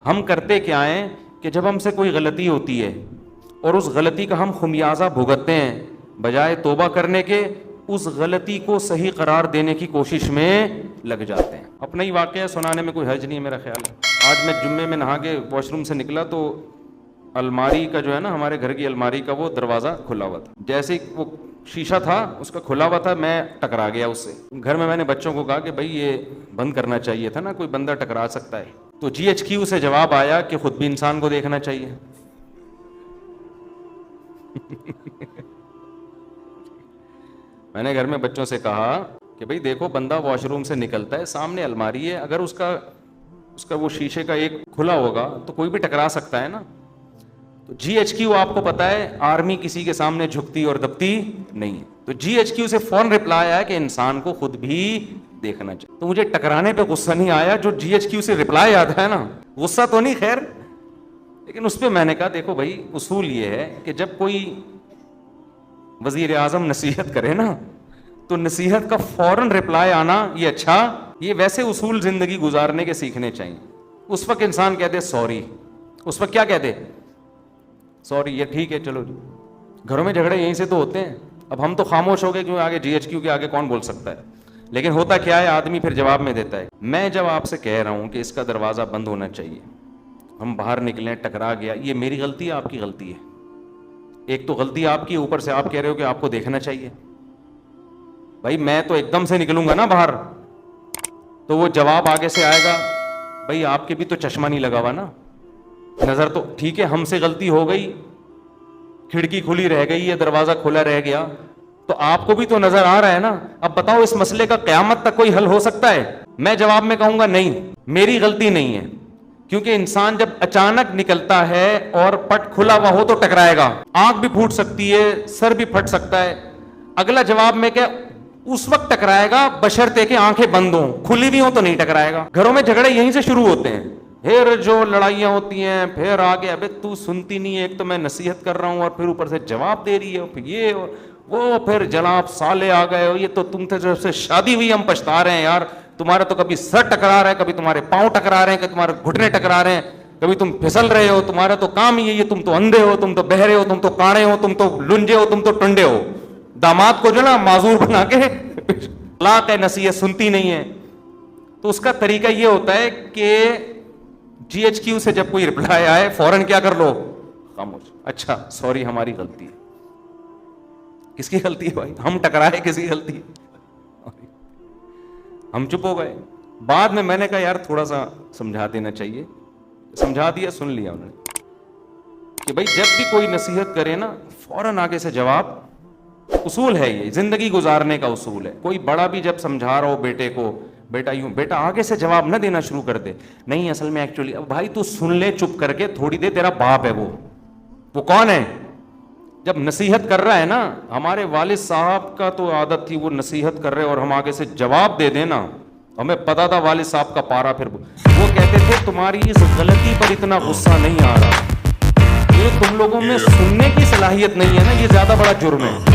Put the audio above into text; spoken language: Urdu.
ہم کرتے کیا ہیں کہ جب ہم سے کوئی غلطی ہوتی ہے اور اس غلطی کا ہم خمیازہ بھگتتے ہیں، بجائے توبہ کرنے کے اس غلطی کو صحیح قرار دینے کی کوشش میں لگ جاتے ہیں۔ اپنا ہی واقعہ سنانے میں کوئی حرج نہیں ہے میرا خیال ہے۔ آج میں جمعے میں نہا کے واش روم سے نکلا تو الماری کا جو ہے نا، ہمارے گھر کی الماری کا وہ دروازہ کھلا ہوا تھا، جیسے ہی وہ شیشہ تھا اس کا کھلا ہوا تھا، میں ٹکرا گیا اس سے۔ گھر میں نے بچوں کو کہا کہ بھائی یہ بند کرنا چاہیے تھا نا، کوئی بندہ ٹکرا سکتا ہے۔ تو جی ایچ کیو سے جواب آیا کہ خود بھی انسان کو دیکھنا چاہیے۔ میں نے گھر میں بچوں سے کہا کہ بھائی دیکھو، بندہ واش روم سے نکلتا ہے، سامنے الماری ہے، اگر اس کا وہ شیشے کا ایک کھلا ہوگا تو کوئی بھی ٹکرا سکتا ہے نا۔ تو جی ایچ کیو آپ کو پتا ہے آرمی کسی کے سامنے جھکتی اور دبتی نہیں ہے، تو جی ایچ کیو سے فوراً رپلائی آیا کہ انسان کو خود بھی دیکھنا چاہیے۔ تو مجھے ٹکرانے پہ غصہ نہیں آیا، جو جی ایچ کیو سے رپلائی آتا ہے نا، غصہ تو نہیں خیر، لیکن اس پہ میں نے کہا دیکھو بھائی، اصول یہ ہے کہ جب کوئی وزیر اعظم نصیحت کرے نا تو نصیحت کا فوراً رپلائی آنا یہ اچھا، یہ ویسے اصول زندگی گزارنے کے سیکھنے چاہیے۔ اس وقت انسان کہتے سوری، اس وقت کیا کہتے سوری، یہ ٹھیک ہے چلو جی۔ گھروں میں جھگڑے یہیں سے تو ہوتے ہیں۔ اب ہم تو خاموش ہو گئے کیوں، آگے جی ایچ کیو کے آگے کون بول سکتا ہے، لیکن ہوتا کیا ہے آدمی پھر جواب میں دیتا ہے۔ میں جب آپ سے کہہ رہا ہوں کہ اس کا دروازہ بند ہونا چاہیے، ہم باہر نکلیں ٹکرا گیا، یہ میری غلطی ہے آپ کی غلطی ہے؟ ایک تو غلطی آپ کی، اوپر سے آپ کہہ رہے ہو کہ آپ کو دیکھنا چاہیے۔ بھائی میں تو ایک دم سے نکلوں گا نا باہر، تو وہ جواب آگے سے آئے گا بھائی آپ کے بھی تو چشمہ نہیں لگا ہوا نا، نظر تو ٹھیک ہے، ہم سے غلطی ہو گئی، کھڑکی کھلی رہ گئی ہے، دروازہ کھلا رہ گیا، تو آپ کو بھی تو نظر آ رہا ہے نا۔ اب بتاؤ اس مسئلے کا قیامت تک کوئی حل ہو سکتا ہے؟ میں جواب میں کہوں گا نہیں، میری غلطی نہیں ہے، کیونکہ انسان جب اچانک نکلتا ہے اور پٹ کھلا ہوا ہو تو ٹکرائے گا، آنکھ بھی پھوٹ سکتی ہے، سر بھی پھٹ سکتا ہے۔ اگلا جواب میں کہ اس وقت ٹکرائے گا بشرطے کہ آنکھیں بند ہوں، کھلی بھی ہوں تو نہیں ٹکرائے گا۔ گھروں میں جھگڑے یہیں سے شروع ہوتے ہیں، پھر جو لڑائیاں ہوتی ہیں، پھر آگے ابے تو سنتی نہیں ہے، ایک تو میں نصیحت کر رہا ہوں اور پھر اوپر سے جواب دے رہی ہے، پھر یہ وہ، پھر جناب سالے آ گئے، یہ تو تم سے جب سے شادی ہوئی ہم پچھتا رہے ہیں یار، تمہارا تو کبھی سر ٹکرا رہا ہے، کبھی تمہارے پاؤں ٹکرا رہے ہیں، کبھی تمہارے گھٹنے ٹکرا رہے ہیں، کبھی تم پھسل رہے ہو، تمہارا تو کام یہ ہے، تم تو اندھے ہو، تم تو بہرے ہو، تم تو کاڑے ہو، تم تو لنجے ہو، تم تو ٹنڈے ہو۔ داماد کو جو نا معذور بنا کے طلاق ہے، نصیحت سنتی نہیں ہے۔ تو اس کا طریقہ یہ ہوتا ہے کہ جی ایچ کیو سے جب کوئی رپلائی آئے فوراً کیا کر لو، خاموش۔ اچھا سوری، ہماری غلطی ہے۔ کس کی غلطی ہے بھائی؟ ہم ٹکرائے، کس کی غلطی ہے؟ ہم چپ ہو گئے۔ بعد میں نے کہا یار تھوڑا سا سمجھا دینا چاہیے، سمجھا دیا، سن لیا انہوں نے کہ بھائی جب بھی کوئی نصیحت کرے نا فوراً آگے سے جواب، اصول ہے یہ، زندگی گزارنے کا اصول ہے۔ کوئی بڑا بھی جب سمجھا رہا ہو بیٹے کو، بیٹا یوں، بیٹا آگے سے جواب نہ دینا شروع کر دے، نہیں اصل میں ایکچولی، اب بھائی تو سن لے چپ کر کے تھوڑی دیر، تیرا باپ ہے وہ کون ہے؟ جب نصیحت کر رہا ہے نا، ہمارے والد صاحب کا تو عادت تھی، وہ نصیحت کر رہے اور ہم آگے سے جواب دے دینا، ہمیں پتا تھا والد صاحب کا پارا، پھر وہ کہتے تھے تمہاری اس غلطی پر اتنا غصہ نہیں آ رہا، یہ تم لوگوں میں سننے کی صلاحیت نہیں ہے نا، یہ زیادہ بڑا جرم ہے۔